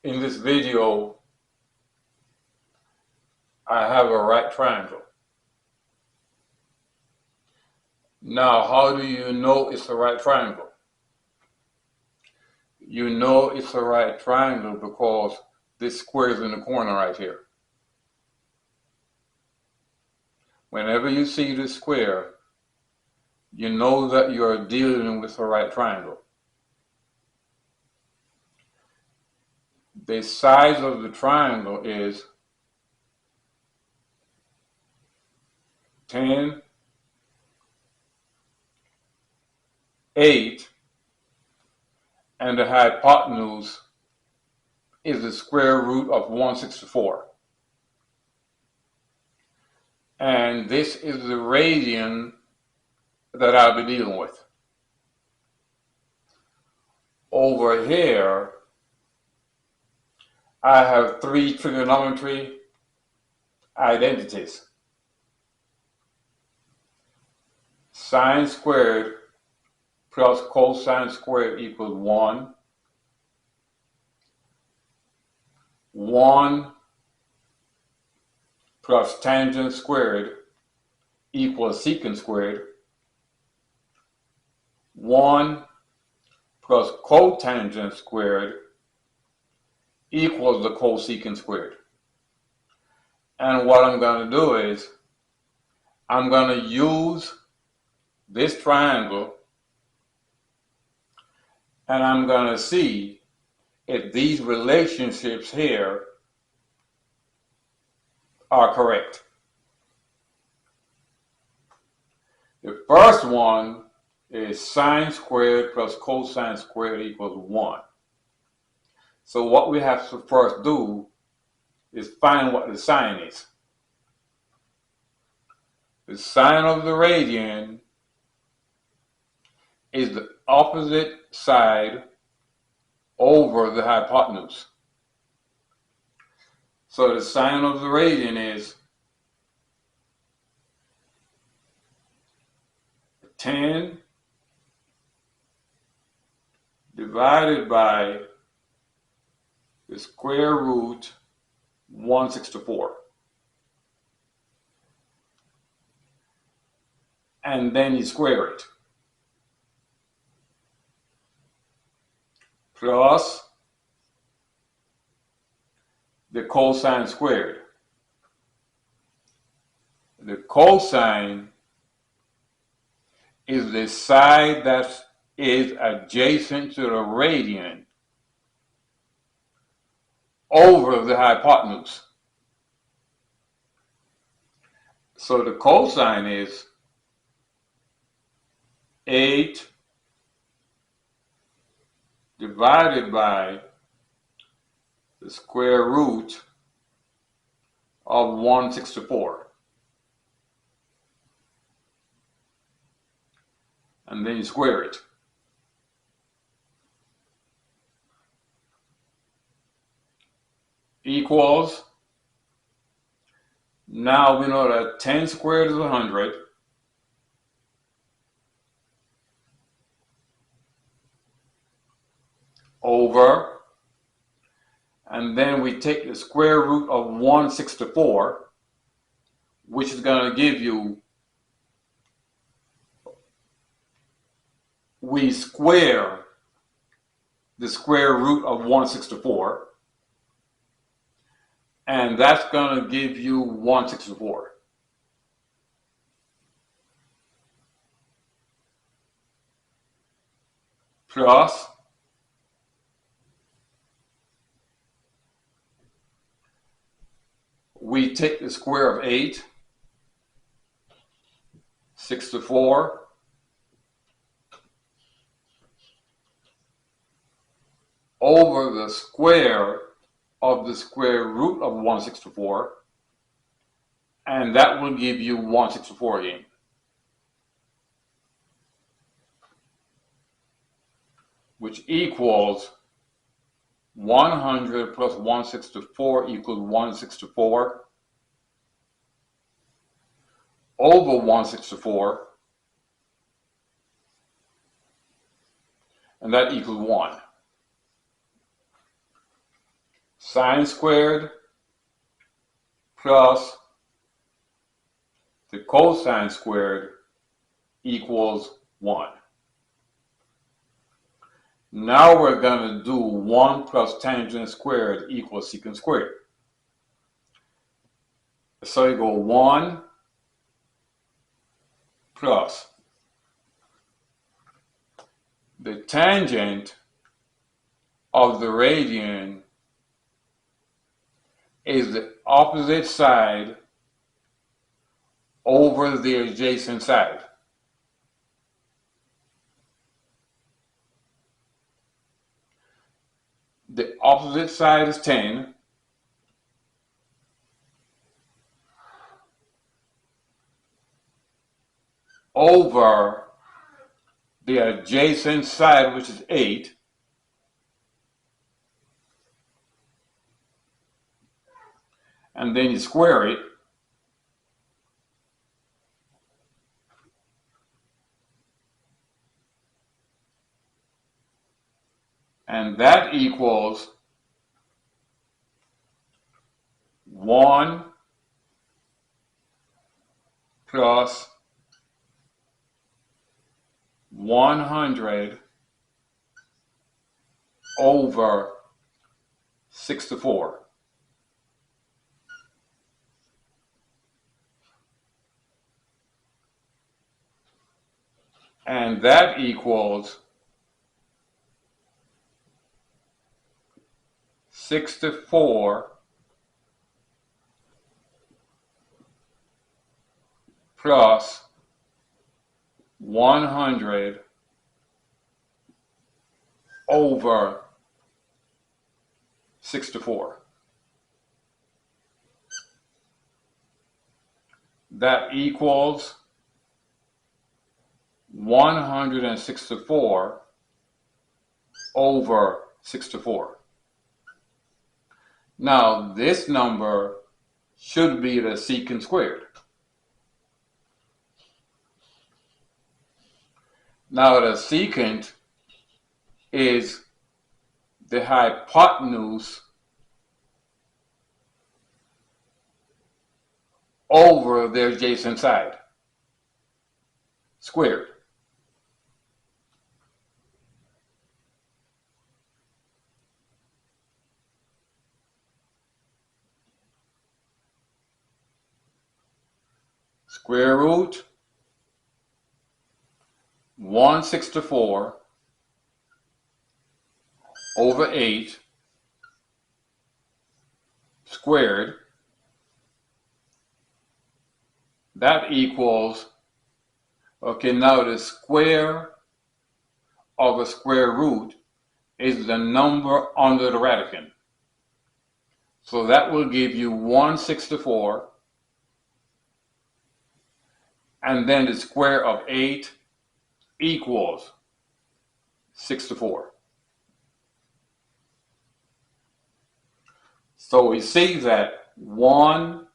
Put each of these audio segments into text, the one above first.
In this video, I have a right triangle. Now, how do you know it's a right triangle? You know it's a right triangle because this square is in the corner right here. Whenever you see this square, you know that you're dealing with a right triangle. The size of the triangle is 10, 8, and the hypotenuse is the square root of 164. And this is the radian that I'll be dealing with. Over here, I have 3 trigonometry identities. Sine squared plus cosine squared equals 1. 1 plus tangent squared equals secant squared. 1 plus cotangent squared equals the cosecant squared. And what I'm going to do is I'm going to use this triangle and I'm going to see if these relationships here are correct. The first one is sine squared plus cosine squared equals 1. So what we have to first do is find what the sine is. The sine of the radian is the opposite side over the hypotenuse. So the sine of the radian is 10 divided by the square root 164. And then you square it. Plus the cosine squared. The cosine is the side that is adjacent to the radian over the hypotenuse. So the cosine is 8 divided by the square root of 164. And then you square it. Equals, now we know that 10 squared is 100. Over, and then we take the square root of 164, which is going to give you, we square the square root of 164, and that's going to give you 164. Plus we take the square of 8, 64, over the square of the square root of 164, and that will give you 164 again. Which equals 100 plus 164 equals 164 over 164, and that equals 1. sine squared plus the cosine squared equals 1. Now we're going to do 1 plus tangent squared equals secant squared. So you go 1 plus the tangent of the radian is the opposite side over the adjacent side. The opposite side is 10. Over the adjacent side, which is 8. And then you square it. And that equals 1 plus 100 over 64. And that equals 64 plus 100 over 64. That equals 164 over 64. Now this number should be the secant squared. Now the secant is the hypotenuse over the adjacent side squared. Square root 164 over 8 squared. That equals, okay, now the square of a square root is the number under the radicand. So that will give you 164, and then the square of 8 equals 64. So we see that 1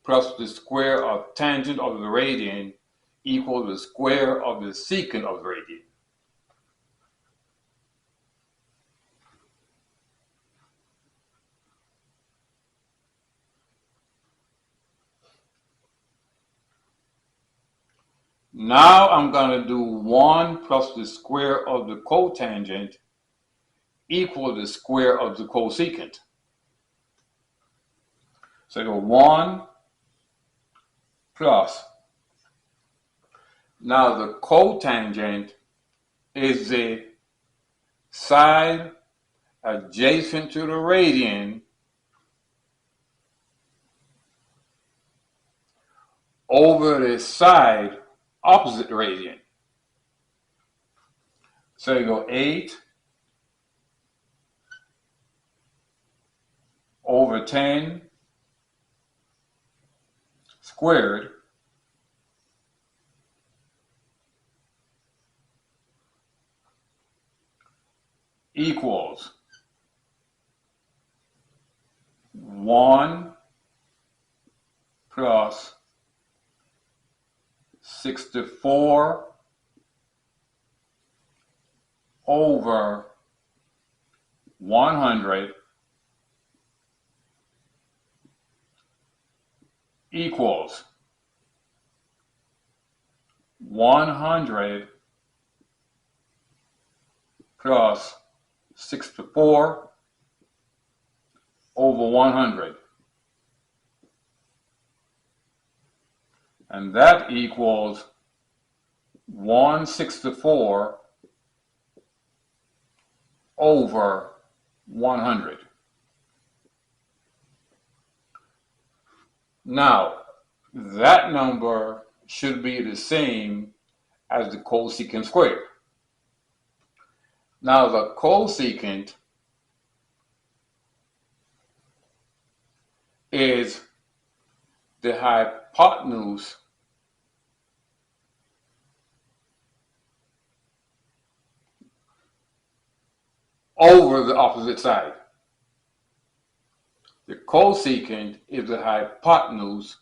plus the square of tangent of the radian equals the square of the secant of the radian. Now I'm going to do 1 plus the square of the cotangent equal the square of the cosecant. So I go 1 plus. Now the cotangent is the side adjacent to the radian over the side opposite the radian. So you go 8 over 10 squared equals 1 plus 64 over 100 equals 100 plus 64 over 100. And that equals 164 over 100. Now, that number should be the same as the cosecant squared. Now, the cosecant is the hypotenuse over the opposite side. The cosecant is the hypotenuse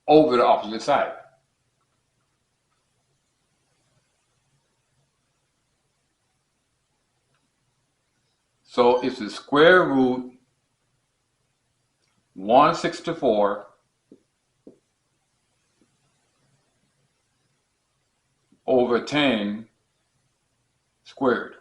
over the opposite side. So it's the square root 164 over 10 squared.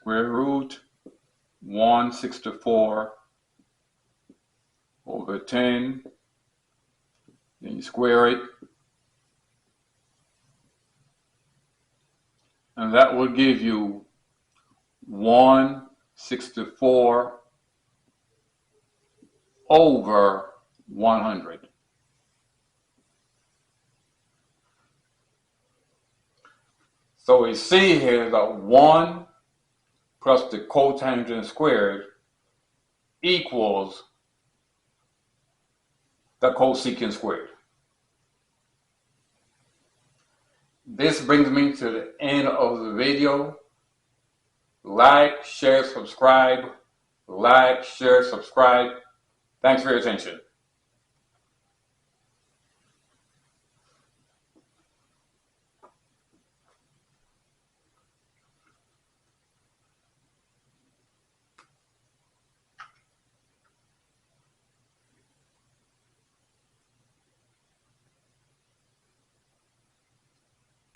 Square root 164 over 10, then you square it, and that will give you 164 over 100. So we see here that 1 plus the cotangent squared equals the cosecant squared. This brings me to the end of the video. Like, share, subscribe. Like, share, subscribe. Thanks for your attention.